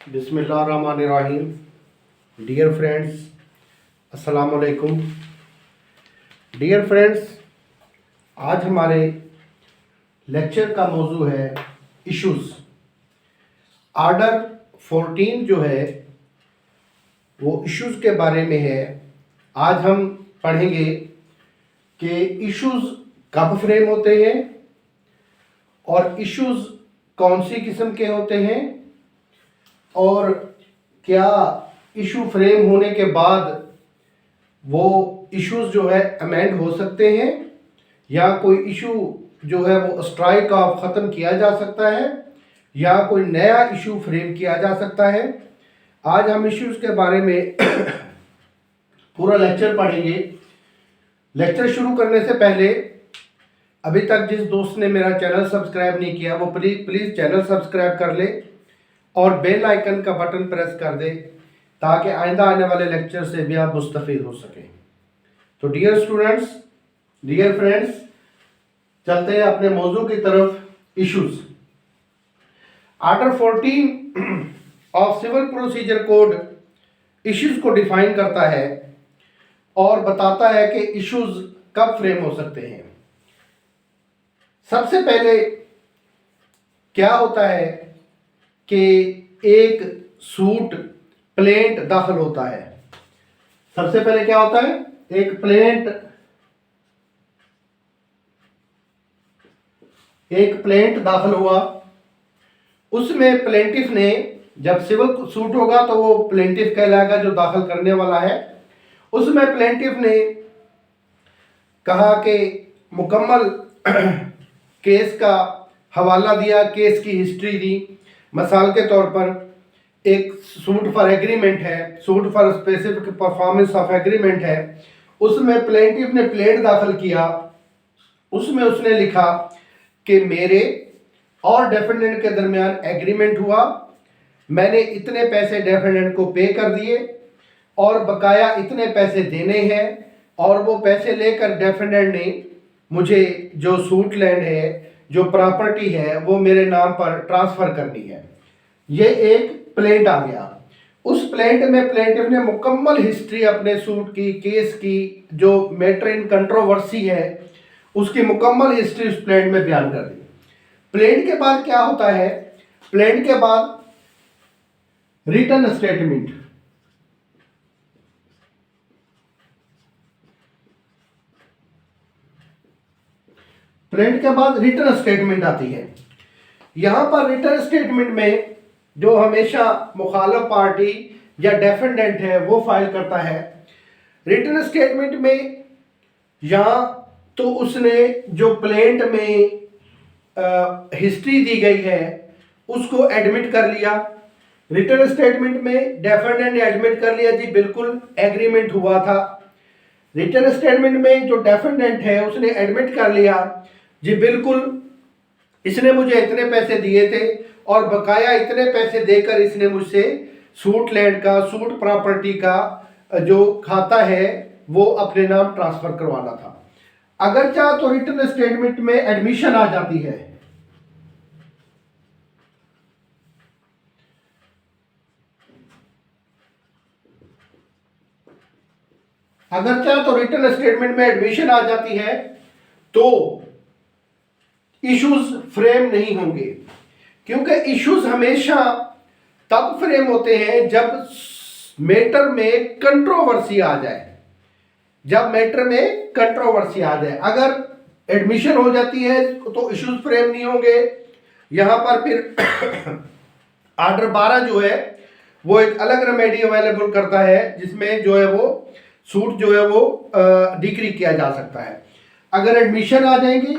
बिस्मिल्लाहिर्रहमानिर्रहीम। Dear friends, अस्सलाम वालेकुम। डियर फ्रेंड्स, आज हमारे लेक्चर का मौजू है इश्यूज़। आर्डर 14 जो है वो इश्यूज़ के बारे में है। आज हम पढ़ेंगे कि इश्यूज़ कब फ्रेम होते हैं और इश्यूज़ कौन सी किस्म के होते हैं और क्या इशू फ्रेम होने के बाद वो इश्यूज जो है अमेंड हो सकते हैं या कोई इशू जो है वो स्ट्राइक ऑफ ख़त्म किया जा सकता है या कोई नया इशू फ्रेम किया जा सकता है। आज हम इश्यूज के बारे में पूरा लेक्चर पढ़ेंगे। लेक्चर शुरू करने से पहले अभी तक जिस दोस्त ने मेरा चैनल सब्सक्राइब नहीं किया वो प्लीज़ चैनल सब्सक्राइब कर ले और बेल आइकन का बटन प्रेस कर दे ताकि आइंदा आने वाले लेक्चर से भी आप मुस्तफ़ीद हो सकें। तो डियर स्टूडेंट्स, डियर फ्रेंड्स, चलते हैं अपने मौजू की तरफ। Issues. Order 14 of civil procedure code issues को डिफाइन करता है और बताता है कि इश्यूज कब फ्रेम हो सकते हैं। सबसे पहले क्या होता है कि एक सूट प्लेंट दाखिल होता है। सबसे पहले क्या होता है, एक प्लेंट दाखिल हुआ। उसमें प्लेंटिफ ने, जब सिविल सूट होगा तो वो प्लेंटिफ कहलाएगा जो दाखिल करने वाला है। उसमें प्लेंटिफ ने कहा कि मुकम्मल केस का हवाला दिया, केस की हिस्ट्री दी। मिसाल के तौर पर एक सूट फॉर एग्रीमेंट है, suit for specific performance of agreement है। उसमें प्लेंटिफ ने प्लेंट दाखिल किया। उसमें उसने लिखा कि मेरे और डेफेंडेंट के दरमियान एग्रीमेंट हुआ, मैंने इतने पैसे डेफेंडेंट को पे कर दिए और बकाया इतने पैसे देने हैं और वो पैसे लेकर डेफेंडेंट ने मुझे जो सूट लैंड है, जो प्रॉपर्टी है, वो मेरे नाम पर ट्रांसफ़र करनी है। ये एक प्लेंट आ गया। उस प्लेंट में प्लेंटिफ ने मुकम्मल हिस्ट्री अपने सूट की, केस की, जो मैटर इन कंट्रोवर्सी है उसकी मुकम्मल हिस्ट्री उस प्लेंट में बयान कर दी। प्लेंट के बाद क्या होता है, प्लेंट के बाद रिटन स्टेटमेंट। प्लेंट के बाद रिटन स्टेटमेंट आती है। यहां पर रिटन स्टेटमेंट में जो हमेशा मुखालिफ पार्टी या डेफेंडेंट है वो फाइल करता है। रिटन स्टेटमेंट में या तो उसने जो प्लेंट में हिस्ट्री दी गई है उसको एडमिट कर लिया। रिटन स्टेटमेंट में डेफेंडेंट ने एडमिट कर लिया, जी बिल्कुल एग्रीमेंट हुआ था। रिटन स्टेटमेंट में जो डेफेंडेंट है उसने एडमिट कर लिया, जी बिल्कुल इसने मुझे इतने पैसे दिए थे और बकाया इतने पैसे देकर इसने मुझसे सूट लैंड का, सूट प्रॉपर्टी का जो खाता है वो अपने नाम ट्रांसफर करवाना था। अगर चाहे तो रिटन स्टेटमेंट में एडमिशन आ जाती है। अगर चाहे तो रिटन स्टेटमेंट में एडमिशन आ जाती है तो इश्यूज फ्रेम नहीं होंगे, क्योंकि इश्यूज हमेशा तब फ्रेम होते हैं जब मैटर में कंट्रोवर्सी आ जाए। जब मैटर में कंट्रोवर्सी आ जाए, अगर एडमिशन हो जाती है तो इश्यूज फ्रेम नहीं होंगे। यहां पर फिर आर्डर 12 जो है वो एक अलग रेमेडी अवेलेबल करता है जिसमें जो है वो सूट जो है वो डिक्री किया जा सकता है। अगर एडमिशन आ जाएगी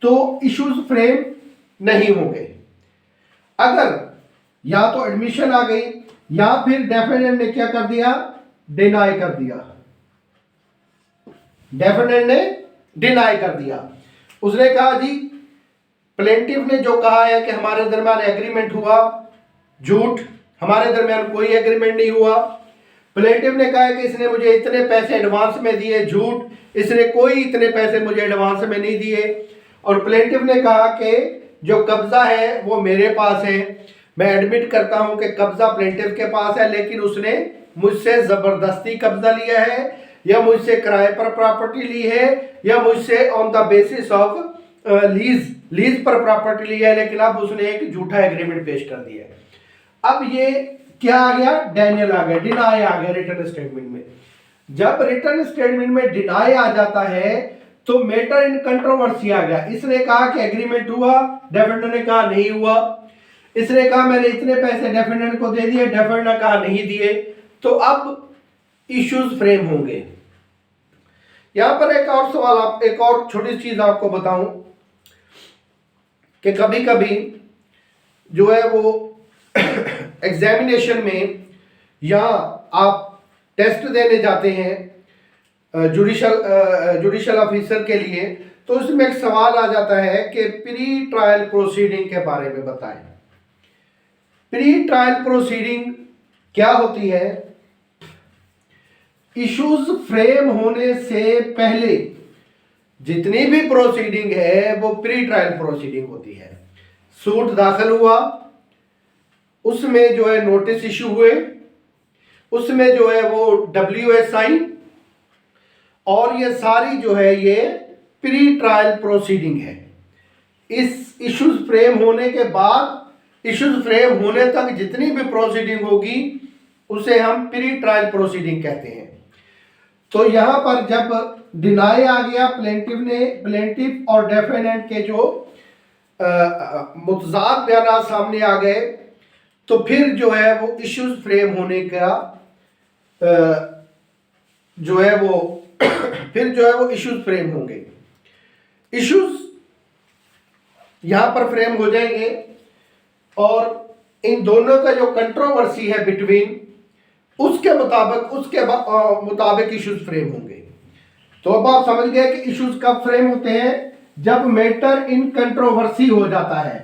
तो इश्यूज फ्रेम नहीं होंगे। अगर या तो एडमिशन आ गई या फिर डेफेंडेंट ने क्या कर दिया, डिनाई कर दिया। डेफेंडेंट ने डिनाई कर दिया। उसने कहा जी प्लेंटिफ ने जो कहा है कि हमारे दरमियान एग्रीमेंट हुआ, झूठ, हमारे दरमियान कोई एग्रीमेंट नहीं हुआ। प्लेंटिफ ने कहा है कि इसने मुझे इतने पैसे एडवांस में दिए, झूठ, इसने कोई इतने पैसे मुझे एडवांस में नहीं दिए। और प्लेंटिफ ने कहा कि जो कब्जा है वो मेरे पास है, मैं एडमिट करता हूं कि कब्जा प्लेंटिफ के पास है, लेकिन उसने मुझसे जबरदस्ती कब्जा लिया है, या मुझसे किराए पर प्रॉपर्टी ली है, या मुझसे on the basis of lease पर प्रॉपर्टी ली है, लेकिन अब उसने एक झूठा एग्रीमेंट पेश कर दिया है। अब ये क्या आ गया, डेनियल आ गया, डिनाई आ गया रिटर्न स्टेटमेंट में। जब रिटर्न स्टेटमेंट में डिनाई आ जाता है तो मैटर इन कंट्रोवर्सी आ गया। इसने कहा कि एग्रीमेंट हुआ, डेफेंडेंट ने कहा नहीं हुआ। इसने कहा मैंने इतने पैसे डेफेंडेंट को दे दिए, डेफेंडेंट ने कहा नहीं दिए। तो अब इश्यूज फ्रेम होंगे। यहां पर एक और सवाल, एक और छोटी चीज आपको बताऊं कि कभी कभी जो है वो एग्जामिनेशन में या आप टेस्ट देने जाते हैं जुडिशल ऑफिसर के लिए, तो उसमें एक सवाल आ जाता है कि प्री ट्रायल प्रोसीडिंग के बारे में बताएं। प्री ट्रायल प्रोसीडिंग क्या होती है? इश्यूज फ्रेम होने से पहले जितनी भी प्रोसीडिंग है वो प्री ट्रायल प्रोसीडिंग होती है। सूट दाखिल हुआ, उसमें जो है नोटिस इशू हुए, उसमें जो है वो WSI, और ये सारी जो है ये प्री ट्रायल प्रोसीडिंग है। इस इश्यूज फ्रेम होने के बाद, इश्यूज फ्रेम होने तक जितनी भी प्रोसीडिंग होगी उसे हम प्री ट्रायल प्रोसीडिंग कहते हैं। तो यहां पर जब डिनाई आ गया, प्लेंटिफ और डेफेंडेंट के जो मुतजाद बयान सामने आ गए, तो फिर जो है वो इश्यूज फ्रेम होने का जो है वो फिर जो है वो इश्यूज फ्रेम होंगे। इश्यूज यहां पर फ्रेम हो जाएंगे और इन दोनों का जो कंट्रोवर्सी है बिटवीन, उसके मुताबिक इश्यूज फ्रेम होंगे। तो अब आप समझ गए कि इश्यूज कब फ्रेम होते हैं? जब मैटर इन कंट्रोवर्सी हो जाता है,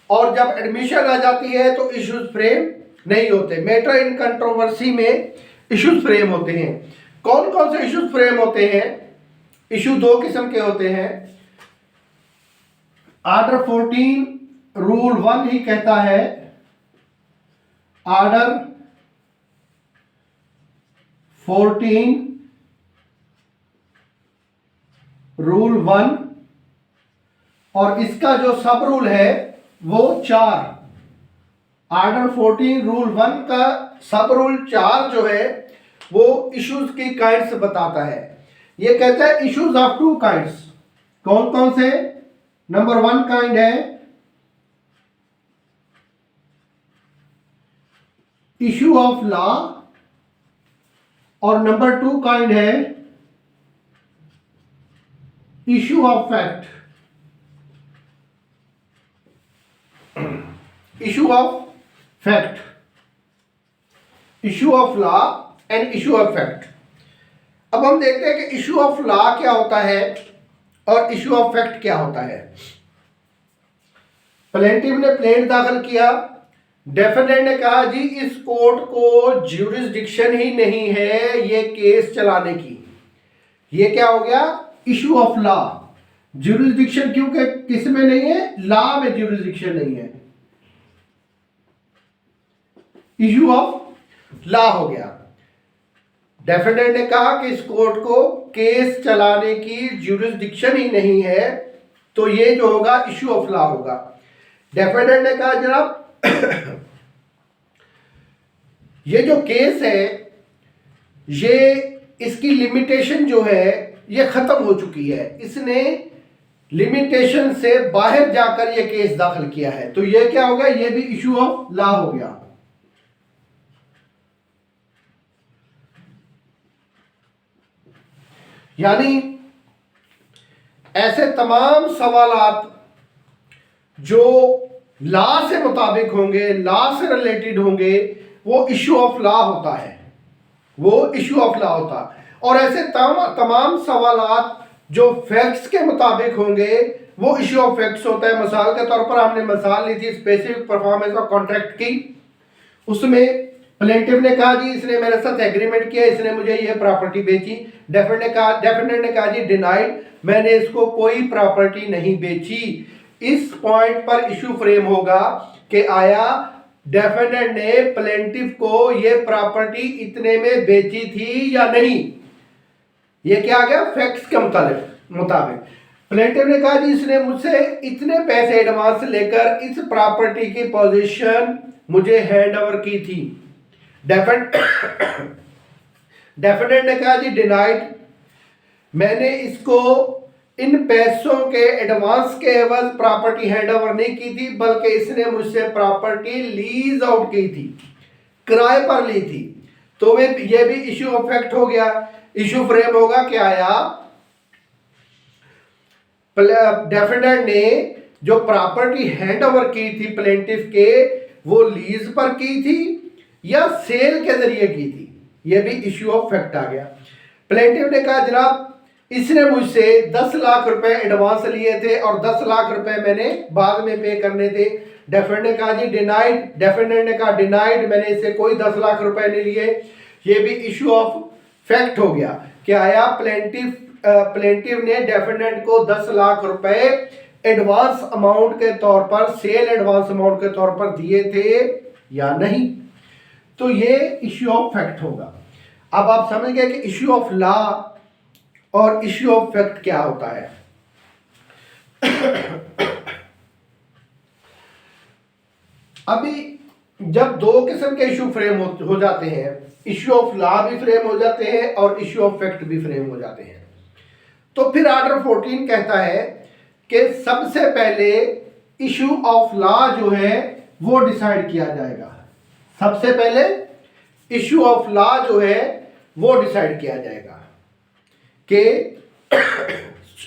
और जब एडमिशन आ जाती है तो इश्यूज फ्रेम नहीं होते। मैटर इन कंट्रोवर्सी में इश्यूज फ्रेम होते हैं। कौन कौन से इश्यूज फ्रेम होते हैं? इश्यू दो किस्म के होते हैं। ऑर्डर 14 रूल 1 ही कहता है, ऑर्डर 14 रूल 1, और इसका जो सब रूल है वो 4। ऑर्डर 14 रूल 1 का सब रूल 4 जो है वो इश्यूज की काइंड्स बताता है। ये कहता है इश्यूज ऑफ 2 काइंड्स। कौन कौन से? नंबर 1 काइंड है इश्यू ऑफ लॉ, और नंबर 2 काइंड है issue of fact. Issue of fact, issue of law and issue of fact. अब हम देखते हैं कि इश्यू ऑफ लॉ क्या होता है और इश्यू ऑफ फैक्ट क्या होता है। प्लेंटिफ ने प्लेंट दाखिल किया, डेफेंडेंट ने कहा जी इस कोर्ट को ज्यूरिसडिक्शन ही नहीं है ये केस चलाने की। ये क्या हो गया? Issue of law. ज्यूरिसडिक्शन क्योंकि किस में नहीं है? लॉ में ज्यूरिसडिक्शन नहीं है। इश्यू ऑफ लॉ हो गया। डेफेंडेंट ने कहा कि इस कोर्ट को केस चलाने की ज्यूरिसडिक्शन ही नहीं है, तो ये जो होगा इश्यू ऑफ लॉ होगा। डेफेंडेंट ने कहा जनाब ये जो केस है ये इसकी लिमिटेशन जो है ये खत्म हो चुकी है, इसने लिमिटेशन से बाहर जाकर ये केस दाखिल किया है, तो ये क्या हो गया? ये भी इश्यू ऑफ लॉ हो गया। यानी ऐसे तमाम सवालात जो लॉ से मुताबिक होंगे, लॉ से रिलेटेड होंगे, वो इश्यू ऑफ लॉ होता है, वो इश्यू ऑफ लॉ होता है। और ऐसे तमाम सवालात जो फैक्ट्स के मुताबिक होंगे वो इश्यू ऑफ फैक्ट्स होता है। मिसाल के तौर पर हमने मिसाल ली थी स्पेसिफिक परफॉर्मेंस ऑफ कॉन्ट्रैक्ट की। उसमें प्लेंटिफ ने कहा जी इसने मेरे साथ एग्रीमेंट किया, इसने मुझे ये प्रॉपर्टी बेची। डेफेंडेंट ने कहा जी डिनाइड, मैंने इसको कोई प्रॉपर्टी नहीं बेची। इस पॉइंट पर इशू फ्रेम होगा कि आया डेफिनेंट ने प्लेंटिफ को ये प्रॉपर्टी इतने में बेची थी या नहीं। ये क्या आ गया, फैक्ट्स के मुताबिक प्लेंटिफ ने कहा जी इसने मुझसे इतने पैसे एडवांस लेकर इस प्रॉपर्टी की पोजीशन मुझे हैंड ओवर की थी। डेफिनेंट ने कहा जी डिनाइड, मैंने इसको इन पैसों के एडवांस के एवज प्रॉपर्टी हैंड ओवर नहीं की थी, बल्कि इसने मुझसे प्रॉपर्टी लीज आउट की थी, किराए पर ली थी। तो वे ये भी इश्यू ऑफ फैक्ट हो गया। इश्यू फ्रेम होगा क्या आया, डेफिनेंट ने जो प्रॉपर्टी हैंड ओवर की थी प्लेंटिफ के, वो लीज पर की थी या सेल के जरिए की थी। ये भी इश्यू ऑफ फैक्ट आ गया। प्लेंटिफ ने कहा जनाब इसने मुझसे 10 लाख रुपए एडवांस लिए थे और 10 लाख रुपए मैंने बाद में पे करने थे। डेफिनेंट ने कहा जी डिनाइड, डेफिनेंट ने कहा डिनाइड, मैंने इससे कोई 10 लाख रुपए नहीं लिए। ये भी इश्यू ऑफ फैक्ट हो गया कि आया प्लेंटिफ ने डेफिनेंट को 10 लाख रुपए एडवांस अमाउंट के तौर पर, सेल एडवांस अमाउंट के तौर पर दिए थे या नहीं। तो ये इश्यू ऑफ फैक्ट होगा। अब आप समझ गए कि इश्यू ऑफ लॉ और इश्यू ऑफ फैक्ट क्या होता है। अभी जब दो किस्म के इश्यू फ्रेम हो जाते हैं, इश्यू ऑफ लॉ भी फ्रेम हो जाते हैं और इश्यू ऑफ फैक्ट भी फ्रेम हो जाते हैं, तो फिर ऑर्डर 14 कहता है कि सबसे पहले इश्यू ऑफ लॉ जो है वो डिसाइड किया जाएगा। सबसे पहले इश्यू ऑफ लॉ जो है वो डिसाइड किया जाएगा कि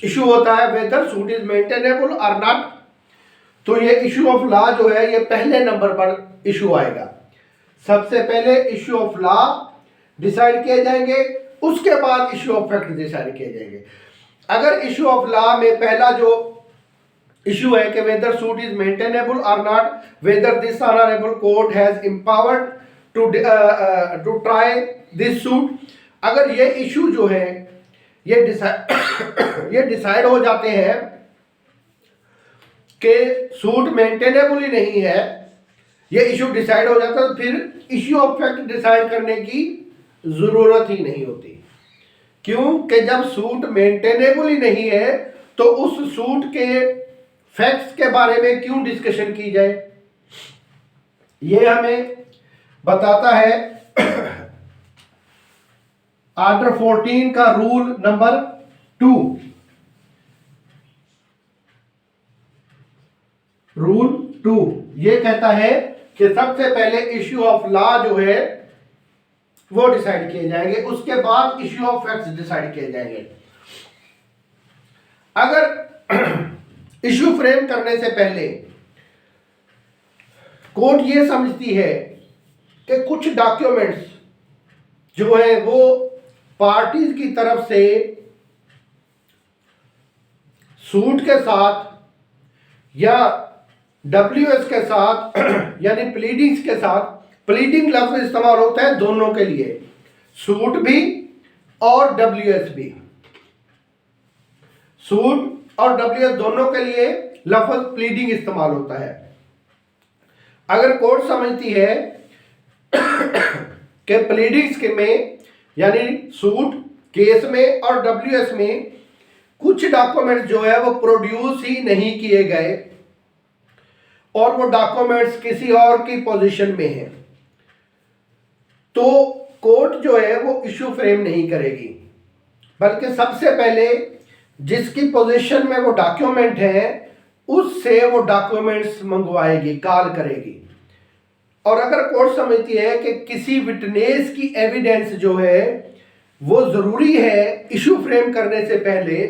इशू होता है वेदर सूट इज मेंटेनेबल और नॉट। तो ये इशू ऑफ लॉ जो है ये पहले नंबर पर इशू आएगा। सबसे पहले इशू ऑफ लॉ डिसाइड किए जाएंगे, उसके बाद इशू ऑफ फैक्ट डिसाइड किए जाएंगे। अगर इशू ऑफ लॉ में पहला जो इशू है कि वेदर सूट इज मेंटेनेबल और not, whether this honourable court has empowered to try this suit, अगर ये इशू जो है ये डिसाइड हो जाते हैं कि सूट मेंटेनेबल ही नहीं है, ये इशू डिसाइड हो जाता है, तो फिर इशू ऑफ फैक्ट डिसाइड करने की जरूरत ही नहीं होती। क्यों कि जब सूट मेंटेनेबल ही नहीं है तो उस सूट के फैक्ट्स के बारे में क्यों डिस्कशन की जाए। ये हमें बताता है ऑर्डर 14 का रूल नंबर 2। रूल 2 ये कहता है कि सबसे पहले इश्यू ऑफ लॉ जो है वो डिसाइड किए जाएंगे, उसके बाद इश्यू ऑफ फैक्ट्स डिसाइड किए जाएंगे। अगर इश्यू फ्रेम करने से पहले कोर्ट ये समझती है कि कुछ डॉक्यूमेंट्स जो है वो पार्टीज की तरफ से सूट के साथ या डब्ल्यूएस के साथ यानी प्लीडिंग्स के साथ, प्लीडिंग लफ्ज इस्तेमाल होता है दोनों के लिए, सूट भी और डब्ल्यूएस भी। सूट और डब्ल्यूएस दोनों के लिए लफ्ज प्लीडिंग इस्तेमाल होता है। अगर कोर्ट समझती है कि प्लीडिंग्स के में यानी सूट केस में और डब्ल्यूएस में कुछ डॉक्यूमेंट्स जो है वो प्रोड्यूस ही नहीं किए गए और वो डॉक्यूमेंट्स किसी और की पोजीशन में है, तो कोर्ट जो है वो इशू फ्रेम नहीं करेगी, बल्कि सबसे पहले जिसकी पोजीशन में वो डॉक्यूमेंट है उससे वो डॉक्यूमेंट्स मंगवाएगी, कॉल करेगी। और अगर कोर्ट समझती है कि किसी विटनेस की एविडेंस जो है वो जरूरी है इशू फ्रेम करने से पहले,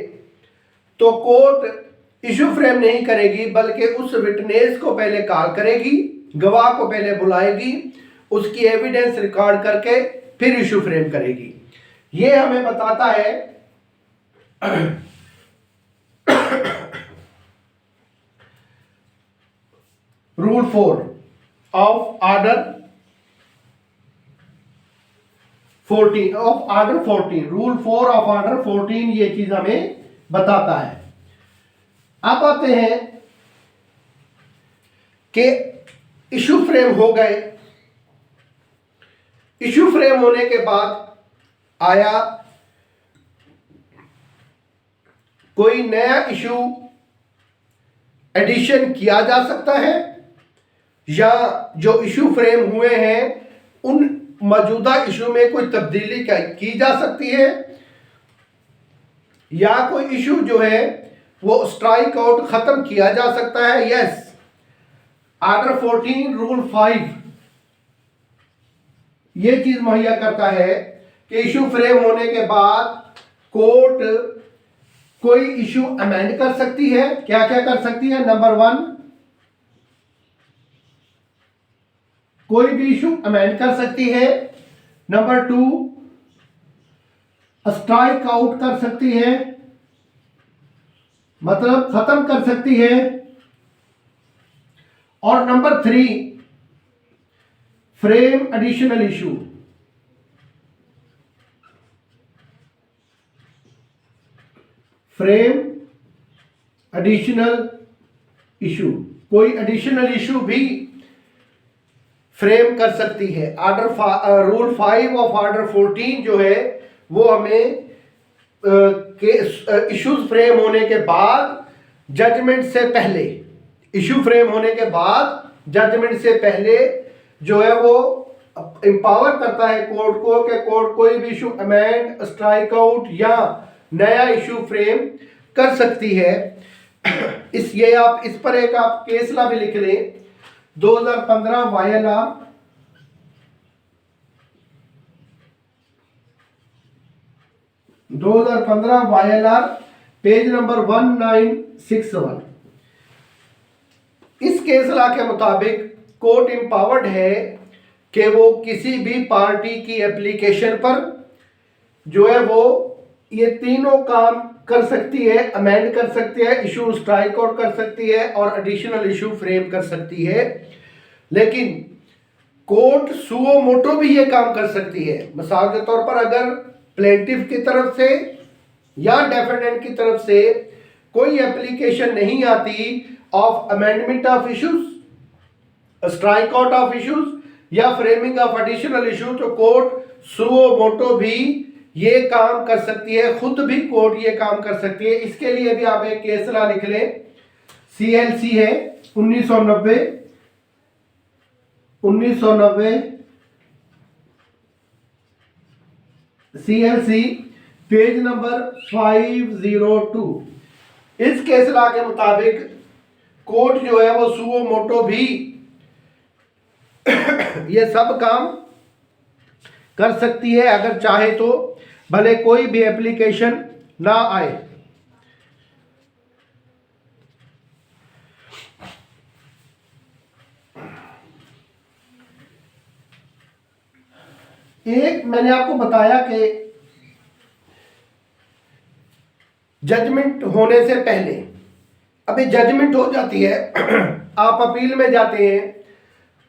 तो कोर्ट इशू फ्रेम नहीं करेगी, बल्कि उस विटनेस को पहले कॉल करेगी, गवाह को पहले बुलाएगी, उसकी एविडेंस रिकॉर्ड करके फिर इशू फ्रेम करेगी। ये हमें बताता है rule 4 of order 14 rule 4 of order 14 ये चीज हमें बताता है। अब आते हैं कि इशू फ्रेम हो गए, इशू फ्रेम होने के बाद आया कोई नया इशू एडिशन किया जा सकता है, या जो इशू फ्रेम हुए हैं उन मौजूदा इशू में कोई तब्दीली की जा सकती है, या कोई इशू जो है वो स्ट्राइक आउट खत्म किया जा सकता है। यस, आर्डर 14 रूल 5 ये चीज मुहैया करता है कि इशू फ्रेम होने के बाद कोर्ट कोई इशू अमेंड कर सकती है। क्या क्या कर सकती है? नंबर 1, कोई भी इशू अमेंड कर सकती है। नंबर 2, स्ट्राइक आउट कर सकती है, मतलब खत्म कर सकती है। और number 3, frame additional issue. Frame additional issue, कोई एडिशनल इशू भी फ्रेम कर सकती है। रूल 5 ऑफ आर्डर 14 जो है वो हमें इश्यूज फ्रेम होने के बाद जजमेंट से पहले, इशू फ्रेम होने के बाद जजमेंट से पहले जो है वो एम्पावर करता है कोर्ट को कि कोर्ट कोई भी इशू अमेंड, स्ट्राइक आउट या नया इशू फ्रेम कर सकती है। आप इस पर एक आप केस ला भी लिख लें, 2015 वायलआर 2015 वायलआर पेज नंबर 1961। इस केस ला के मुताबिक कोर्ट एम्पावर्ड है कि वो किसी भी पार्टी की एप्लीकेशन पर जो है वो ये तीनों काम कर सकती है, अमेंड कर सकती है, इशू स्ट्राइक आउट कर सकती है और एडिशनल इशू फ्रेम कर सकती है। लेकिन कोर्ट सुओ मोटो भी ये काम कर सकती है। मिसाल के तौर पर अगर प्लेंटिफ की तरफ से या डेफेंडेंट की तरफ से कोई एप्लीकेशन नहीं आती of amendment of issues, strike out of issues या फ्रेमिंग ऑफ एडिशनल इशू, तो कोर्ट सुओ मोटो भी ये काम कर सकती है, खुद भी कोर्ट ये काम कर सकती है। इसके लिए भी आप एक केस ला लिख लें, CLC है 1990 CLC पेज नंबर 502। इस केस ला के मुताबिक कोर्ट जो है वो सुओ मोटो भी ये सब काम कर सकती है अगर चाहे तो, भले कोई भी एप्लीकेशन ना आए। एक मैंने आपको बताया कि जजमेंट होने से पहले, अभी जजमेंट हो जाती है, आप अपील में जाते हैं,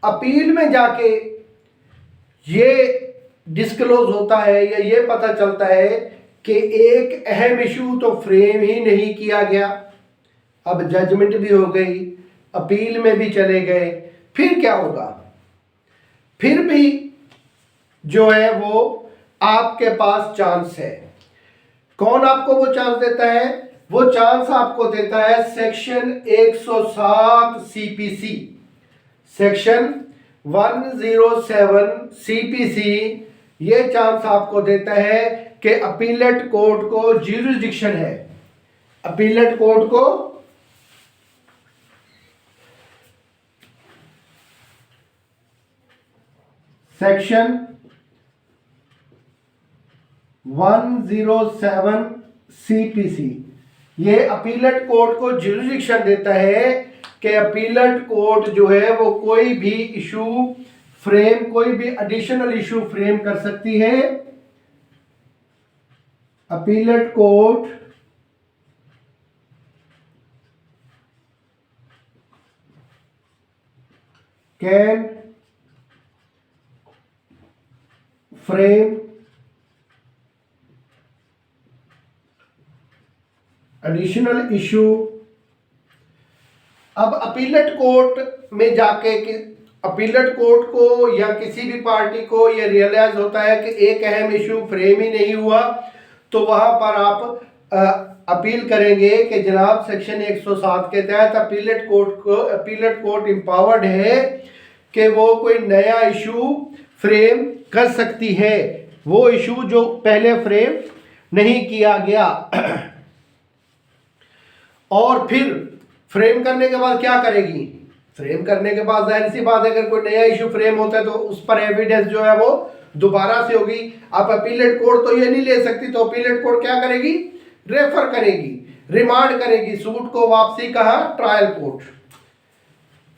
अपील में जाके ये डिस्क्लोज होता है या ये पता चलता है कि एक अहम इशू तो फ्रेम ही नहीं किया गया। अब जजमेंट भी हो गई, अपील में भी चले गए, फिर क्या होगा? फिर भी जो है वो आपके पास चांस है। कौन आपको वो चांस देता है? वो चांस आपको देता है सेक्शन 107 CPC, सेक्शन 107 CPC ये चांस आपको देता है कि अपीलेट कोर्ट को ज्यूरिसडिक्शन है, अपीलेट कोर्ट को सेक्शन 107 CPC ये अपीलेट कोर्ट को ज्यूरिसडिक्शन देता है कि अपीलेट कोर्ट जो है वो कोई भी इशू फ्रेम, कोई भी एडिशनल इशू फ्रेम कर सकती है। Appellate court can frame additional issue अब अपीलेट कोर्ट में जाके अपीलेट कोर्ट को या किसी भी पार्टी को ये रियलाइज होता है कि एक अहम इशू फ्रेम ही नहीं हुआ, तो वहां पर आप अपील करेंगे कि जनाब सेक्शन 107 के तहत अपीलेट कोर्ट एम्पावर्ड है कि वो कोई नया इशू फ्रेम कर सकती है, वो इशू जो पहले फ्रेम नहीं किया गया। और फिर फ्रेम करने के बाद क्या करेगी? फ्रेम करने के बाद जाहिर सी बात है अगर कोई नया इशू फ्रेम होता है तो उस पर एविडेंस जो है वो दोबारा से होगी। आप अपीलेट कोर्ट तो ये नहीं ले सकती, तो अपीलेट कोर्ट क्या करेगी? रेफर करेगी, रिमांड करेगी सूट को वापसी कहा? Trial court.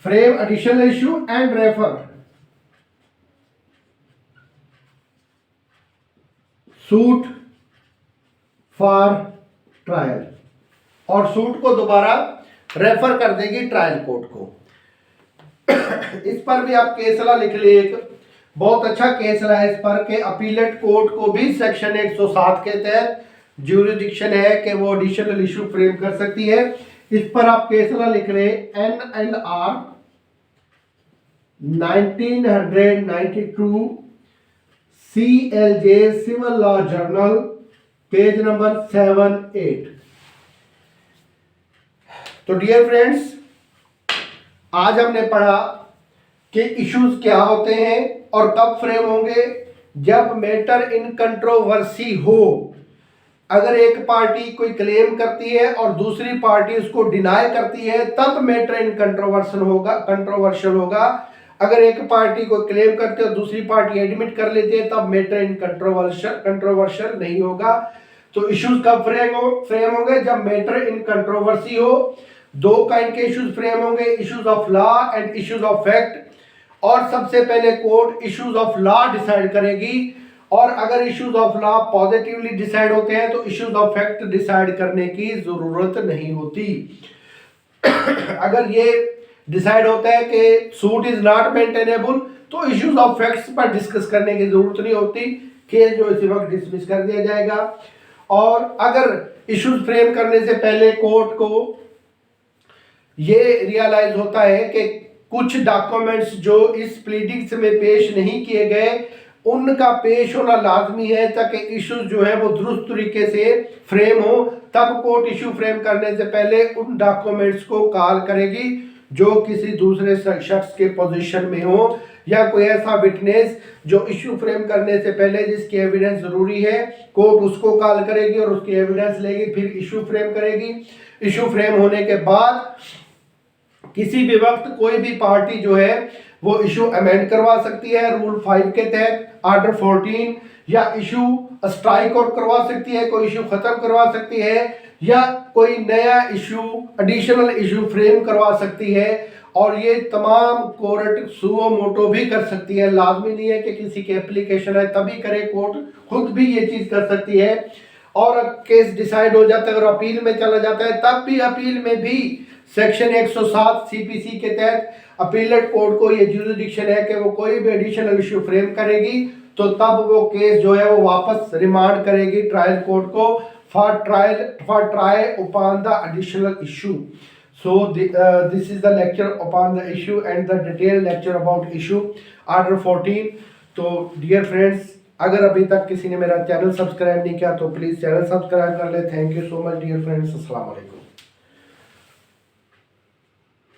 Frame additional issue and refer suit for trial, और सूट को दोबारा रेफर कर देगी ट्रायल कोर्ट को। इस पर भी आप केसला लिख ले, एक बहुत अच्छा केसला है इस पर कि अपीलेट कोर्ट को भी सेक्शन 107 के तहत ज्यूरिडिक्शन है कि वो एडिशनल इशू फ्रेम कर सकती है। इस पर आप केसला लिख ले NLR 1992 CLJ civil law journal page number 7-8। तो डियर फ्रेंड्स, आज हमने पढ़ा कि इश्यूज क्या होते हैं और कब फ्रेम होंगे। जब मैटर इन कंट्रोवर्सी हो, अगर एक पार्टी कोई क्लेम करती है और दूसरी पार्टी उसको डिनाई करती है तब मैटर इन कंट्रोवर्शियल होगा। अगर एक पार्टी को क्लेम करते हो दूसरी पार्टी एडमिट कर लेती है तब मैटर इन कंट्रोवर्शियल नहीं होगा। तो इश्यूज कब फ्रेम होंगे? जब मैटर इन कंट्रोवर्सी हो। दो काइंड के इश्यूज फ्रेम होंगे, issues of law and issues of fact. और सबसे पहले court issues of law decide करेगी, और अगर issues of law positively decide होते हैं तो इश्यूज ऑफ फैक्ट डिसाइड करने की जरूरत नहीं होती। अगर ये डिसाइड होता है कि सूट इज नॉट मेंटेनेबल तो इश्यूज ऑफ फैक्ट्स पर डिस्कस करने की जरूरत नहीं होती, केस जो इसी वक्त डिसमिस कर दिया जाएगा। और अगर इश्यूज फ्रेम करने से पहले कोर्ट को ये रियलाइज होता है कि कुछ डॉक्यूमेंट्स जो इस प्लीडिंग्स में पेश नहीं किए गए उनका पेश होना लाजमी है ताकि इश्यूज जो है वो दुरुस्त तरीके से फ्रेम हो, तब कोर्ट इशू फ्रेम करने से पहले उन डॉक्यूमेंट्स को कॉल करेगी जो किसी दूसरे शख्स के पोजीशन में हो, या कोई ऐसा विटनेस जो इशू फ्रेम करने से पहले जिसकी एविडेंस जरूरी है, कोर्ट उसको कॉल करेगी और उसकी एविडेंस लेगी, फिर इशू फ्रेम करेगी। इशू फ्रेम होने के बाद किसी भी वक्त कोई भी पार्टी जो है वो इशू अमेंड करवा सकती है रूल 5 के तहत, ऑर्डर 14, या इशू स्ट्राइक आउट करवा सकती है, कोई इशू खत्म करवा सकती है, या कोई नया इशू एडिशनल इशू फ्रेम करवा सकती है। और ये तमाम कोर्ट सुओ मोटो भी कर सकती है, लाजमी नहीं है कि किसी की एप्लीकेशन है तभी करे, कोर्ट खुद भी ये चीज कर सकती है। और केस डिसाइड हो जाता है और अपील में चला जाता है तब भी अपील में भी सेक्शन 107 सीपीसी के तहत अपीलेट कोर्ट को ये ज्यूरिडिक्शन है कि वो कोई भी एडिशनल इशू फ्रेम करेगी तो तब वो केस जो है वो वापस रिमांड करेगी ट्रायल कोर्ट को for try upon the additional issue. So this is the lecture upon the issue and the detailed lecture about issue order 14. तो डियर फ्रेंड्स, अगर अभी तक किसी ने मेरा चैनल सब्सक्राइब नहीं किया तो प्लीज़ चैनल सब्सक्राइब कर ले। Thank you so much dear friends, अस्सलाम वालेकुम।